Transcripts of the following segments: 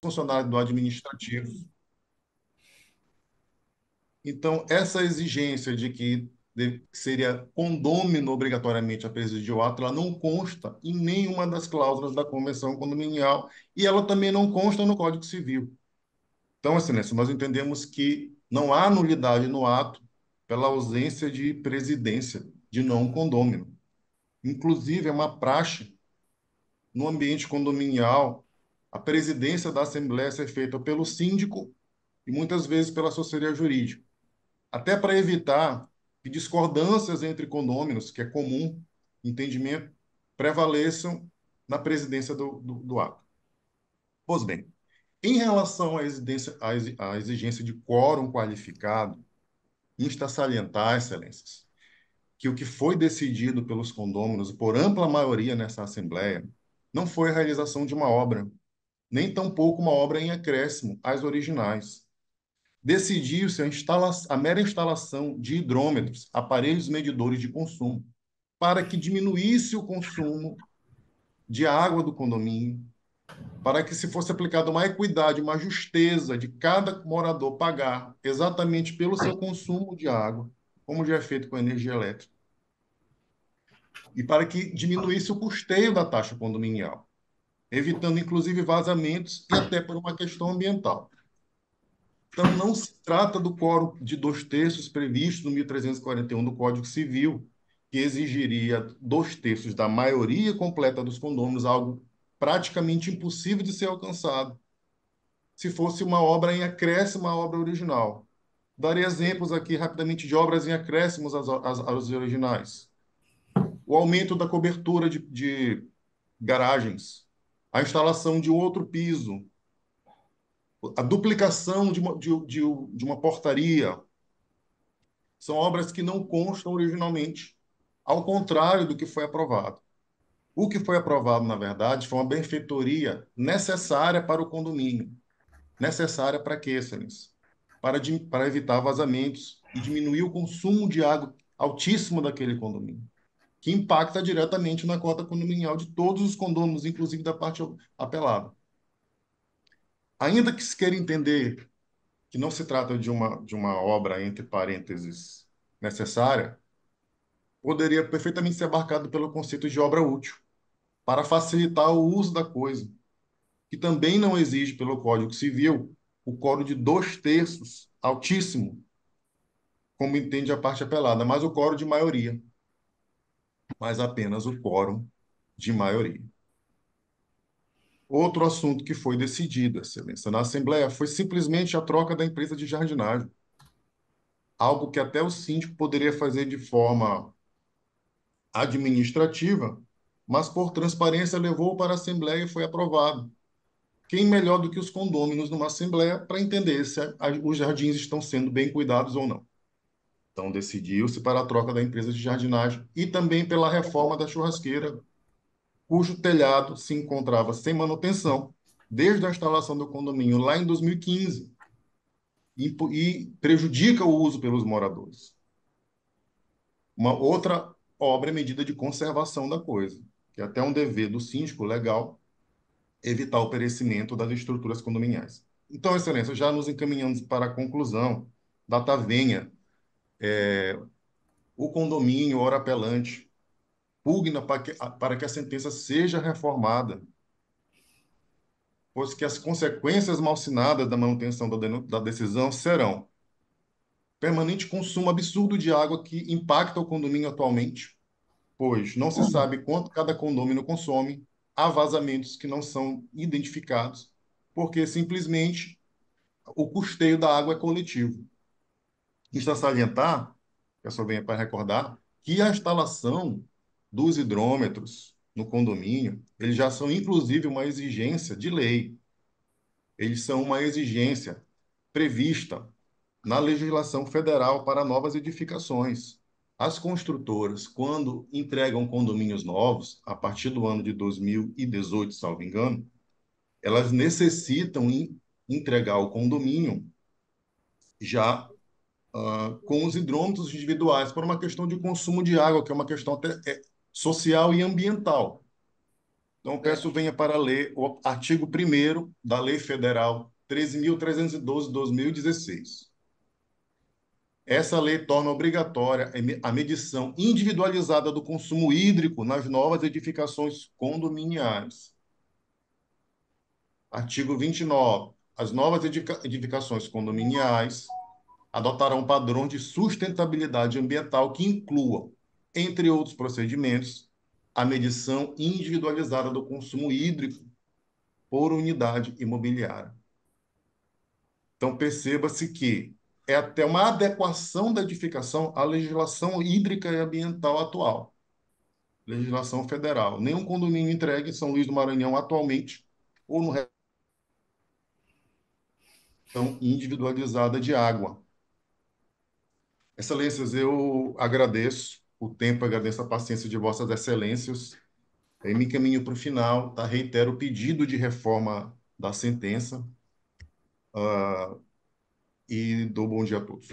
funcionários do administrativo. Então, essa exigência de que seria condômino obrigatoriamente a presidir o ato, ela não consta em nenhuma das cláusulas da Convenção Condominial e ela também não consta no Código Civil. Então, Excelência, nós entendemos que não há nulidade no ato pela ausência de presidência, de não condômino. Inclusive, é uma praxe no ambiente condominial a presidência da Assembleia ser feita pelo síndico e muitas vezes pela assessoria jurídica, até para evitar que discordâncias entre condôminos, que é comum, entendimento, prevaleçam na presidência do ato. Pois bem, em relação à exigência de quórum qualificado, insta a salientar, excelências, que o que foi decidido pelos condôminos, por ampla maioria nessa Assembleia, não foi a realização de uma obra, nem tampouco uma obra em acréscimo às originais. Decidiu-se a mera instalação de hidrômetros, aparelhos medidores de consumo, para que diminuísse o consumo de água do condomínio, para que se fosse aplicada uma equidade, uma justeza de cada morador pagar exatamente pelo seu consumo de água, como já é feito com a energia elétrica, e para que diminuísse o custeio da taxa condominial, evitando inclusive vazamentos e até por uma questão ambiental. Então, não se trata do quórum de 2/3 previsto no 1341 do Código Civil, que exigiria 2/3 da maioria completa dos condôminos, algo praticamente impossível de ser alcançado, se fosse uma obra em acréscimo à obra original. Darei exemplos aqui rapidamente de obras em acréscimos às originais. O aumento da cobertura de garagens, a instalação de outro piso, a duplicação de uma portaria, são obras que não constam originalmente, ao contrário do que foi aprovado. O que foi aprovado, na verdade, foi uma benfeitoria necessária para o condomínio. Necessária para quê, excelência? Para evitar vazamentos e diminuir o consumo de água altíssimo daquele condomínio, que impacta diretamente na cota condominial de todos os condôminos, inclusive da parte apelada. Ainda que se queira entender que não se trata de uma obra, entre parênteses, necessária, poderia perfeitamente ser abarcado pelo conceito de obra útil, para facilitar o uso da coisa, que também não exige pelo Código Civil o quórum de 2/3, altíssimo, como entende a parte apelada, mas o quórum de maioria, mas apenas o quórum de maioria. Outro assunto que foi decidido, Excelência, na Assembleia foi simplesmente a troca da empresa de jardinagem, algo que até o síndico poderia fazer de forma administrativa, mas por transparência levou para a Assembleia e foi aprovado. Quem melhor do que os condôminos numa Assembleia para entender se os jardins estão sendo bem cuidados ou não? Então, decidiu-se para a troca da empresa de jardinagem e também pela reforma da churrasqueira, cujo telhado se encontrava sem manutenção desde a instalação do condomínio lá em 2015 e prejudica o uso pelos moradores. Uma outra obra é medida de conservação da coisa, que é até um dever do síndico legal evitar o perecimento das estruturas condominiais. Então, Excelência, já nos encaminhamos para a conclusão, data venha, o condomínio, ora apelante, pugna para que a sentença seja reformada, pois que as consequências malsinadas da manutenção da decisão serão permanente consumo absurdo de água que impacta o condomínio atualmente, pois não se sabe quanto cada condomínio consome, há vazamentos que não são identificados, porque simplesmente o custeio da água é coletivo. Isto a salientar, eu só venho para recordar, que a instalação dos hidrômetros no condomínio, eles já são, inclusive, uma exigência de lei. Eles são uma exigência prevista na legislação federal para novas edificações. As construtoras, quando entregam condomínios novos, a partir do ano de 2018, salvo engano, elas necessitam entregar o condomínio já com os hidrômetros individuais, por uma questão de consumo de água, que é uma questão até social e ambiental. Então, peço venha para ler o artigo 1º da Lei Federal 13.312/2016. Essa lei torna obrigatória a medição individualizada do consumo hídrico nas novas edificações condominiais. Artigo 29. As novas edificações condominiais adotarão padrões de sustentabilidade ambiental que incluam, entre outros procedimentos, a medição individualizada do consumo hídrico por unidade imobiliária. Então, perceba-se que é até uma adequação da edificação à legislação hídrica e ambiental atual, legislação federal. Nenhum condomínio entregue em São Luís do Maranhão atualmente, ou no relação individualizada de água. Excelências, eu agradeço o tempo, agradeço a paciência de Vossas Excelências. Aí me encaminho para o final, tá? Reitero o pedido de reforma da sentença, e dou bom dia a todos.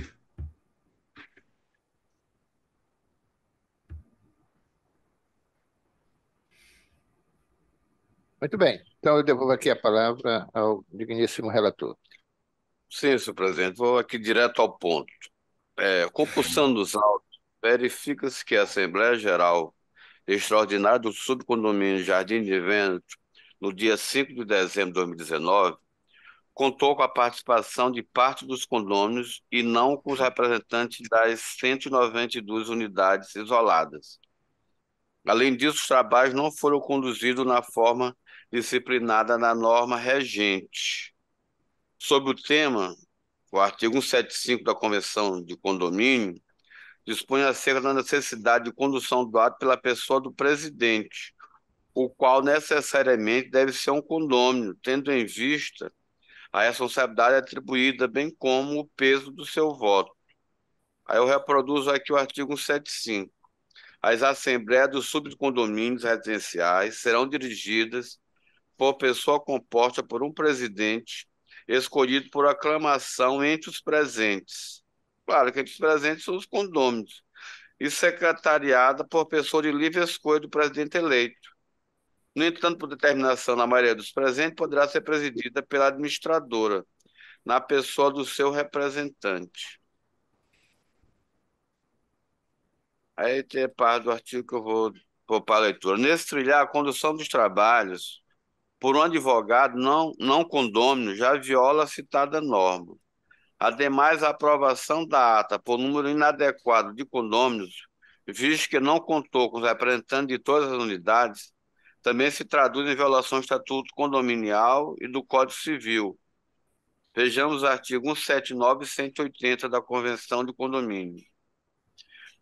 Muito bem. Então, eu devolvo aqui a palavra ao digníssimo relator. Sim, senhor presidente, vou aqui direto ao ponto. Compulsando os autos, verifica-se que a Assembleia Geral Extraordinária do Subcondomínio Jardim de Vêneto, no dia 5 de dezembro de 2019, contou com a participação de parte dos condôminos e não com os representantes das 192 unidades isoladas. Além disso, os trabalhos não foram conduzidos na forma disciplinada na norma regente. Sobre o tema, o artigo 175 da Convenção de Condomínio dispõe acerca da necessidade de condução do ato pela pessoa do presidente, o qual necessariamente deve ser um condômino, tendo em vista a responsabilidade atribuída, bem como o peso do seu voto. Aí eu reproduzo aqui o artigo 175. As assembleias dos subcondomínios residenciais serão dirigidas por pessoa composta por um presidente escolhido por aclamação entre os presentes. Claro que entre os presentes são os condôminos. E secretariada por pessoa de livre escolha do presidente eleito. No entanto, por determinação na maioria dos presentes, poderá ser presidida pela administradora, na pessoa do seu representante. Aí tem parte do artigo que eu vou para a leitura. Nesse trilhar, a condução dos trabalhos por um advogado não condômino já viola a citada norma. Ademais, a aprovação da ata por número inadequado de condôminos, visto que não contou com os representantes de todas as unidades, também se traduz em violação do Estatuto Condominial e do Código Civil. Vejamos os artigos 179 e 180 da Convenção de Condomínio.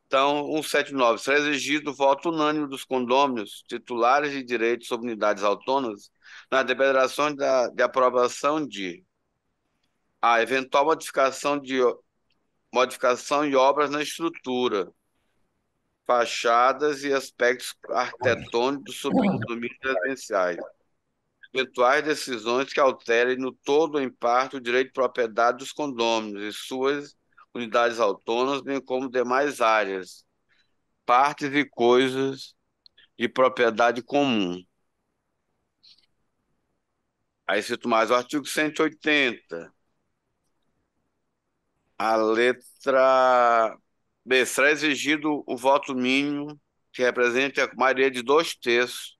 Então, 179, será exigido o voto unânime dos condôminos titulares de direitos sobre unidades autônomas na deliberação de aprovação de a eventual modificação e obras na estrutura, fachadas e aspectos arquitetônicos dos subcondomínios residenciais. Eventuais decisões que alterem no todo ou em parte o direito de propriedade dos condôminos e suas unidades autônomas, bem como demais áreas, partes e coisas de propriedade comum. Aí cito mais o artigo 180. A letra B. Será exigido o voto mínimo que represente a maioria de 2/3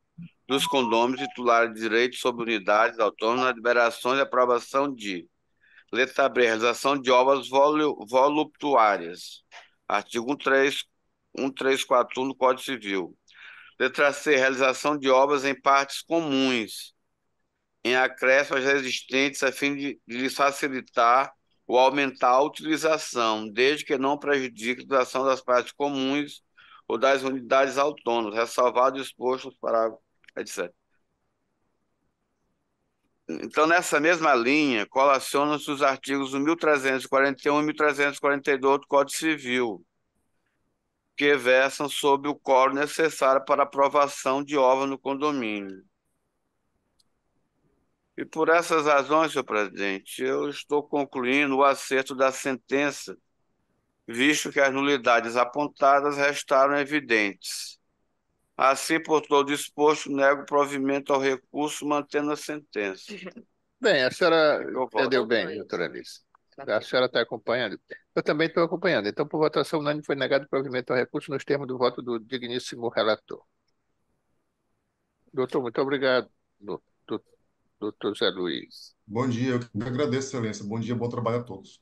dos condôminos titulares de direito sobre unidades autônomas na liberação e aprovação de letra B. Realização de obras voluptuárias. Artigo 1341 do Código Civil. Letra C. Realização de obras em partes comuns, em acréscimo às existentes, a fim de lhes facilitar ou aumentar a utilização, desde que não prejudique a utilização das partes comuns ou das unidades autônomas, ressalvado o exposto nos parágrafos, etc. Então, nessa mesma linha, colacionam-se os artigos 1341 e 1342 do Código Civil, que versam sobre o quórum necessário para aprovação de obra no condomínio. E por essas razões, senhor presidente, eu estou concluindo o acerto da sentença, visto que as nulidades apontadas restaram evidentes. Assim, por todo disposto, nego provimento ao recurso, mantendo a sentença. Bem, a senhora Eu voto. entendeu bem, doutora Alice. A senhora está acompanhando? Eu também estou acompanhando. Então, por votação unânime, foi negado o provimento ao recurso nos termos do voto do digníssimo relator. Doutor, muito obrigado, doutor Zé Luiz. Bom dia, eu que agradeço, Excelência. Bom dia, bom trabalho a todos.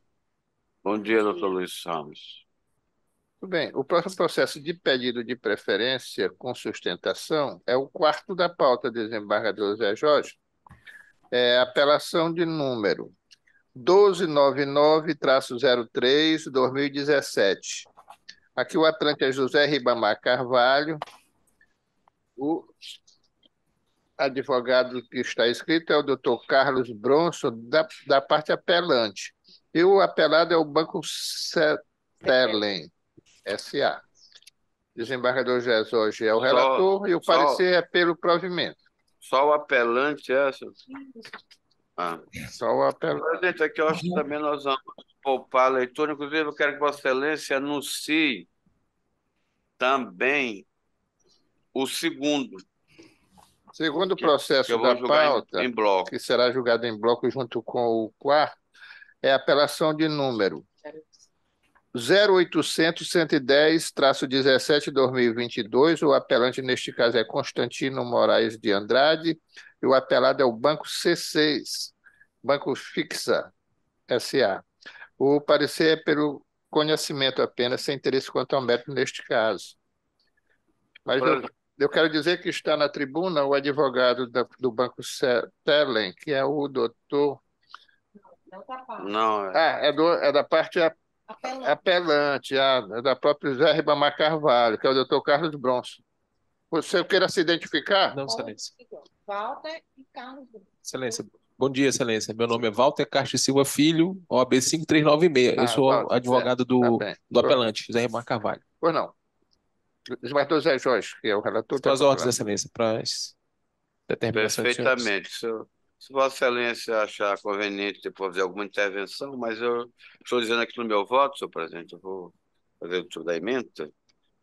Bom dia, doutor Luiz Ramos. Tudo bem. O próximo processo de pedido de preferência com sustentação é o quarto da pauta, desembargador Zé Jorge. É apelação de número 1299-03-2017. Aqui o apelante é José Ribamar Carvalho. O advogado que está escrito é o doutor Carlos Bronson, da parte apelante. E o apelado é o Banco Setelem, S.A. Desembargador José Jorge é o relator e o parecer é pelo provimento. Só o apelante é essa? Ah. Só o apelante. Presidente, aqui eu acho que também nós vamos poupar a leitura. Inclusive, eu quero que Vossa Excelência anuncie também o segundo. Segundo processo eu vou da julgar pauta, em bloco. que será julgado em bloco junto com o quarto, é a apelação de número 0800-110-17-2022. O apelante, neste caso, é Constantino Moraes de Andrade, e o apelado é o Banco C6, Banco Fixa, S.A. O parecer é pelo conhecimento apenas, sem interesse quanto ao mérito neste caso. Mas eu quero dizer que está na tribuna o advogado do Banco Setelem, que é o doutor... Não, é da parte apelante, é da própria José Ribamar Carvalho, que é o doutor Carlos Bronson. Você queira se identificar? Não, Excelência. Walter e Carlos. Excelência. Bom dia, Excelência. Meu nome é Walter Castro Silva Filho, OAB 5396. Eu sou Walter, advogado do apelante, José Ribamar Carvalho. Pois não. Desembargador Zé Jorge, que é o relator. Suas ordens, Excelência, para determinação dos senhores. perfeitamente. Se Vossa Excelência achar conveniente depois fazer alguma intervenção, mas eu estou dizendo aqui no meu voto, senhor presidente, eu vou fazer o da emenda,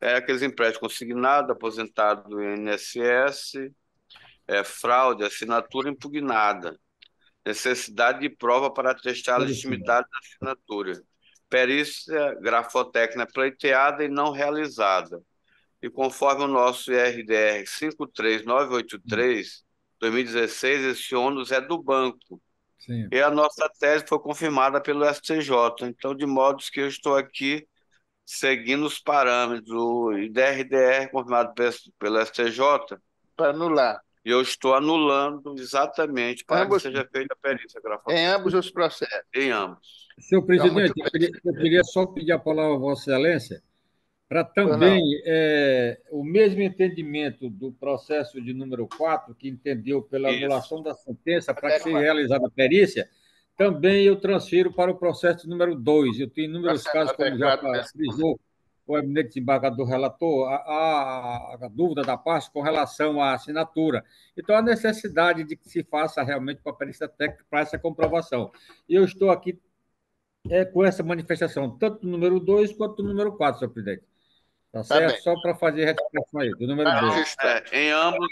é aqueles empréstimos consignados, aposentado do INSS, fraude, assinatura impugnada, necessidade de prova para atestar a legitimidade da assinatura, perícia grafotécnica pleiteada e não realizada. E conforme o nosso IRDR 53983, 2016, esse ônus é do banco. Sim. E a nossa tese foi confirmada pelo STJ. Então, de modo que eu estou aqui seguindo os parâmetros do IRDR confirmado pelo STJ. Para anular. E eu estou anulando exatamente para que seja feita a perícia grafotécnica. Em ambos os processos. Em ambos. Senhor presidente, eu queria só pedir a palavra a Vossa Excelência para também o mesmo entendimento do processo de número 4, que entendeu pela anulação da sentença para que seja realizada a perícia, também eu transfiro para o processo número 2. Eu tenho inúmeros casos, como já frisou o eminente desembargador relator, a dúvida da parte com relação à assinatura. Então, a necessidade de que se faça realmente uma perícia técnica para essa comprovação. E eu estou aqui com essa manifestação, tanto do número 2 quanto do número 4, senhor presidente. Tá certo? Só para fazer retificação aí, do número 2. Em ambos,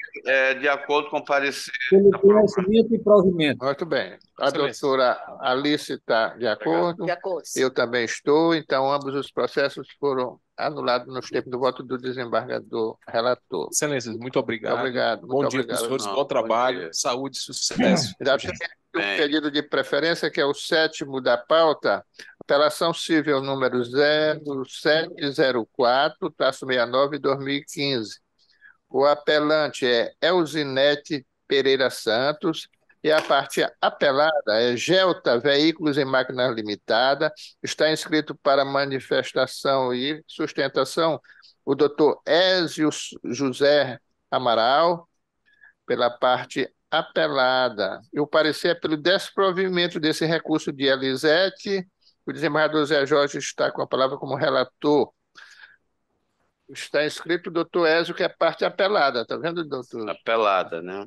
de acordo com o parecer. Pelo conhecimento e provimento. Muito bem. A doutora Alice está de acordo. De acordo. Eu também estou. Então, ambos os processos foram anulados nos termos do voto do desembargador relator. Excelência, muito obrigado. Obrigado. Bom dia para os senhores, bom trabalho, saúde e sucesso. Já tem o pedido de preferência, que é o 7º da pauta, apelação civil número 0704-69-2015. O apelante é Elzinete Pereira Santos e a parte apelada é Gelta Veículos e Máquinas Limitada. Está inscrito para manifestação e sustentação o doutor Ézio José Amaral, pela parte apelada. E o parecer é pelo desprovimento desse recurso de Elisete. O desembargador Zé Jorge está com a palavra como relator. Está inscrito o doutor Ézio, que é parte apelada. Está vendo, doutor? Apelada, né?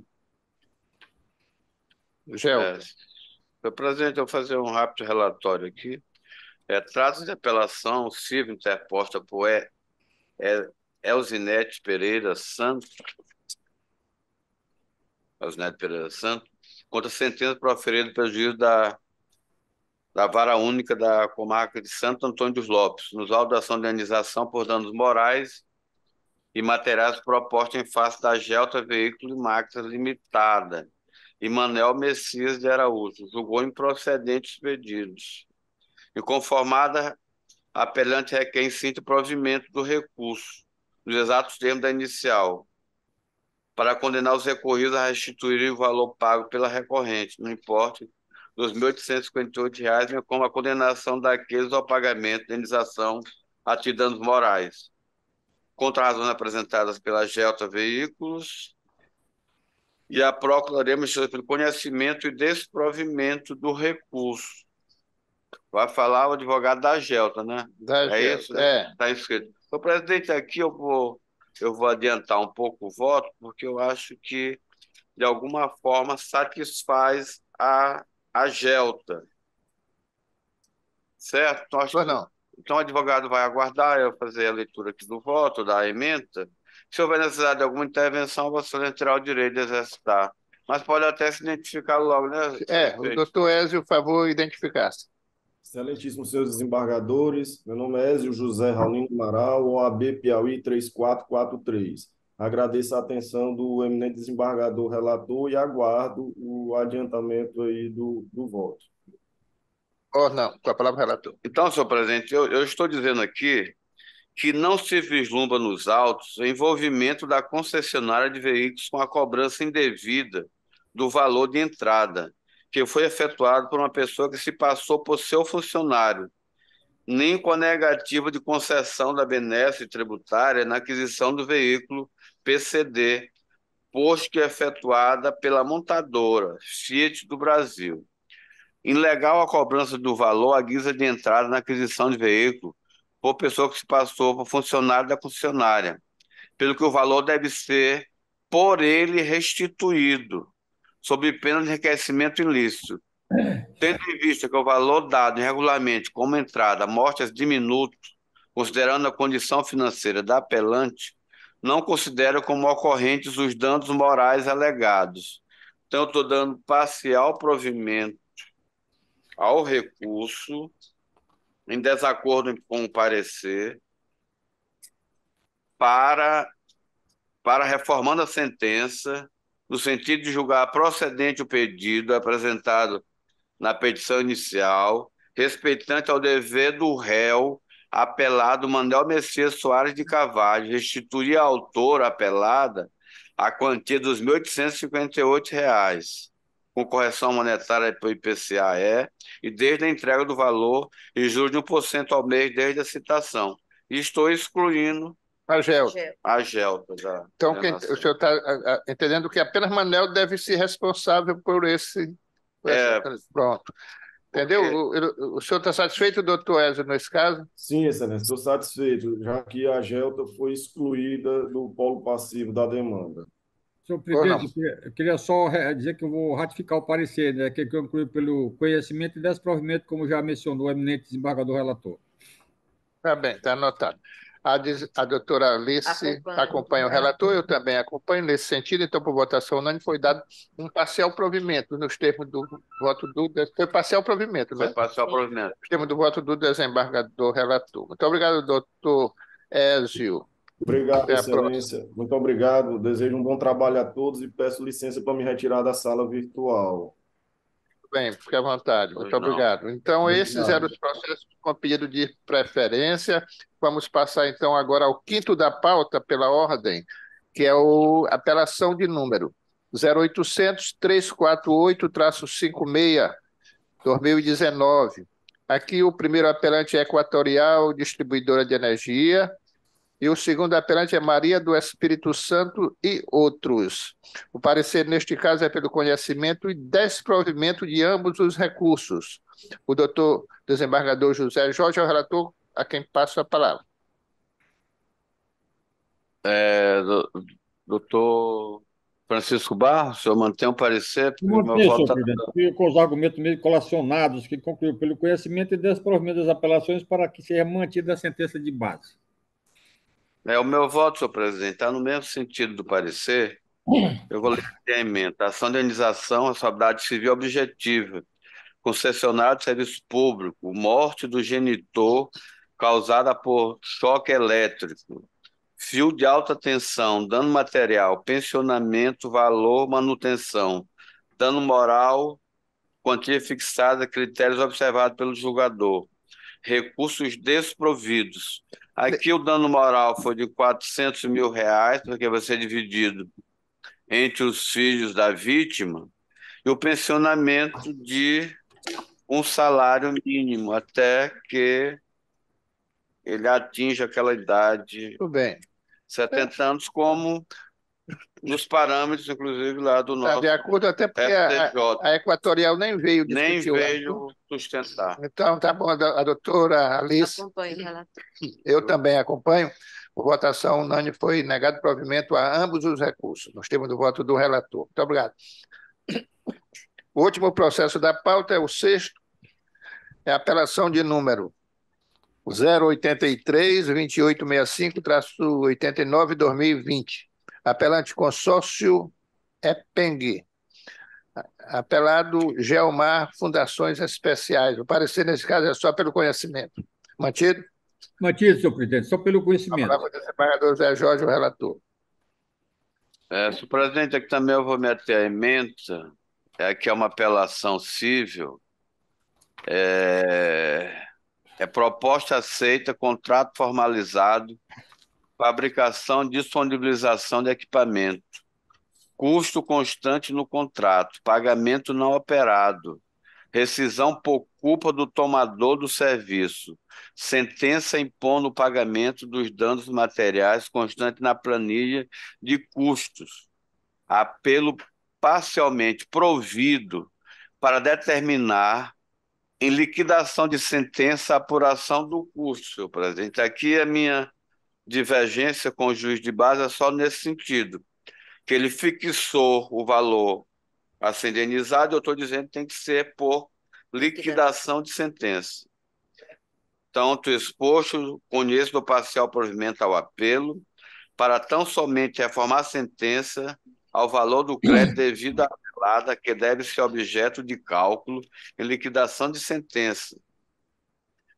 Gel. Senhor presidente, eu vou fazer um rápido relatório aqui. Trata-se de apelação civil interposta por Elzinete Pereira Santos, contra a sentença proferida pelo juiz da Vara Única da Comarca de Santo Antônio dos Lopes, nos autos da ação de indenização por danos morais e materiais propostos em face da Gelta Veículo e Máquinas Limitada e Manel Messias de Araújo, julgou improcedentes os pedidos. Inconformada, a apelante requer em síntese provimento do recurso, nos exatos termos da inicial, para condenar os recorridos a restituir o valor pago pela recorrente, no importe dos R$ 1.858, bem como a condenação daqueles ao pagamento de indenização a título de danos morais. Contra as razões apresentadas pela Gelta Veículos e a Procuradoria pelo conhecimento e desprovimento do recurso. Vai falar o advogado da Gelta, né? Isso, né? Está inscrito. O presidente, aqui eu vou adiantar um pouco o voto, porque eu acho que, de alguma forma, satisfaz a Gelta. Certo? Então, o advogado vai aguardar eu fazer a leitura aqui do voto, da ementa. Se houver necessidade de alguma intervenção, você terá o direito de exercitar. Mas pode até se identificar logo, né? O doutor Ézio, por favor, identificar-se. Excelentíssimos senhores desembargadores, meu nome é Ézio José Raulino Amaral, OAB Piauí 3443. Agradeço a atenção do eminente desembargador relator e aguardo o adiantamento aí do voto. Não, com a palavra relator. Então, senhor presidente, eu estou dizendo aqui que não se vislumbra nos autos o envolvimento da concessionária de veículos com a cobrança indevida do valor de entrada, que foi efetuado por uma pessoa que se passou por seu funcionário, nem com a negativa de concessão da benesse tributária na aquisição do veículo PCD, posto que é efetuada pela montadora Fiat do Brasil. Ilegal a cobrança do valor à guisa de entrada na aquisição de veículo por pessoa que se passou por funcionário da concessionária, pelo que o valor deve ser por ele restituído, sob pena de enriquecimento ilícito. Tendo em vista que o valor dado irregularmente como entrada mostra diminuto, considerando a condição financeira da apelante, não considera como ocorrentes os danos morais alegados. Então, eu estou dando parcial provimento ao recurso, em desacordo com o parecer, para reformando a sentença, no sentido de julgar procedente o pedido apresentado na petição inicial, respeitante ao dever do réu apelado Manuel Messias Soares de Carvalho, restituir à autora apelada a quantia dos R$ 1.858, com correção monetária para o IPCA-E, e desde a entrega do valor e juros de 1% ao mês desde a citação. E estou excluindo a Gelta. Então, o senhor está entendendo que apenas Manuel deve ser responsável por esse... Pronto. Entendeu? O senhor está satisfeito, doutor Ézio, nesse caso? Sim, excelência, estou satisfeito, já que a Gelta foi excluída do polo passivo da demanda. Senhor presidente, eu queria só dizer que eu vou ratificar o parecer, né, que conclui pelo conhecimento e desprovimento, como já mencionou o eminente desembargador relator. Tá bem, está anotado. A doutora Alice acompanha o relator, eu também acompanho nesse sentido, então, por votação unânime, foi dado um parcial provimento nos termos do voto do... Foi parcial provimento, né? Foi parcial provimento. Nos termos do voto do desembargador relator. Muito obrigado, doutor Ézio. Obrigado, excelência. Muito obrigado. Desejo um bom trabalho a todos e peço licença para me retirar da sala virtual. Bem, fique à vontade. Muito obrigado. Então, esses eram os processos com pedido de preferência. Vamos passar, então, agora ao quinto da pauta, pela ordem, que é a apelação de número 0800-348-56-2019. Aqui o primeiro apelante é Equatorial Distribuidora de Energia, e o segundo apelante é Maria do Espírito Santo e outros. O parecer, neste caso, é pelo conhecimento e desprovimento de ambos os recursos. O doutor desembargador José Jorge é o relator, a quem passo a palavra. Doutor Francisco Barros, o senhor mantém o parecer? Mantém, senhor presidente, com os argumentos meio colacionados, que concluiu pelo conhecimento e desprovimento das apelações para que seja mantida a sentença de base. O meu voto, senhor presidente, está no mesmo sentido do parecer. Eu vou ler aqui a emenda. Ação de indenização, responsabilidade civil objetiva. Concessionário de serviço público, morte do genitor causada por choque elétrico, fio de alta tensão, dano material, pensionamento, valor, manutenção, dano moral, quantia fixada, critérios observados pelo julgador, recursos desprovidos. Aqui o dano moral foi de R$ 400.000, porque vai ser dividido entre os filhos da vítima, e o pensionamento de um salário mínimo, até que ele atinja aquela idade, Tudo bem. 70 anos, como nos parâmetros, inclusive, lá do Está nosso de acordo, até porque a STJ. Equatorial nem veio Nem discutir o assunto. veio sustentar. Então, tá bom, a doutora Alice. Acompanho, relator. Eu também acompanho. Por votação unânime foi negado provimento a ambos os recursos. Nós temos o voto do relator. Muito obrigado. O último processo da pauta é o sexto, é a apelação de número 083-2865-89-2020. Apelante consórcio EPENG. Apelado Gelmar Fundações Especiais. O parecer, nesse caso, é só pelo conhecimento. Mantido? Mantido, senhor presidente, só pelo A conhecimento. palavra do desembargador Zé Jorge, o relator. Senhor presidente, aqui também eu vou meter a emenda, que é uma apelação civil, proposta aceita, contrato formalizado, fabricação e disponibilização de equipamento, custo constante no contrato, pagamento não operado, rescisão por culpa do tomador do serviço, sentença impondo o pagamento dos danos materiais constante na planilha de custos, apelo parcialmente provido para determinar em liquidação de sentença a apuração do custo, senhor presidente. Aqui a minha divergência com o juiz de base é só nesse sentido, que ele fixou o valor a ser indenizado, eu estou dizendo que tem que ser por liquidação de sentença. Tanto exposto, conheço do parcial provimento ao apelo, para tão somente reformar a sentença ao valor do crédito devido à apelada, que deve ser objeto de cálculo em liquidação de sentença,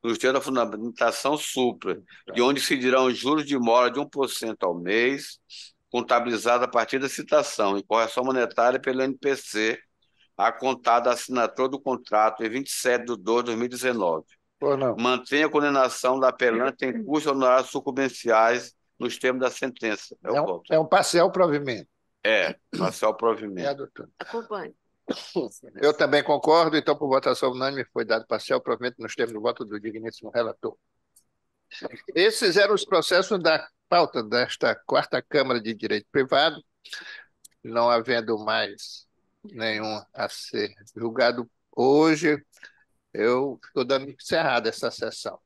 nos termos da fundamentação supra, de onde se dirão os juros de mora de 1% ao mês, contabilizado a partir da citação, e correção monetária pelo NPC, a contar da assinatura do contrato em 27/2/2019. Mantém a condenação da apelante em custos honorários sucumbenciais nos termos da sentença. É um parcial provimento. Parcial provimento. Doutor. Acompanho. Eu também concordo, então, por votação unânime, foi dado parcial provimento nos termos do voto do digníssimo relator. Esses eram os processos da pauta desta quarta Câmara de Direito Privado, não havendo mais nenhum a ser julgado hoje, eu estou dando encerrada essa sessão.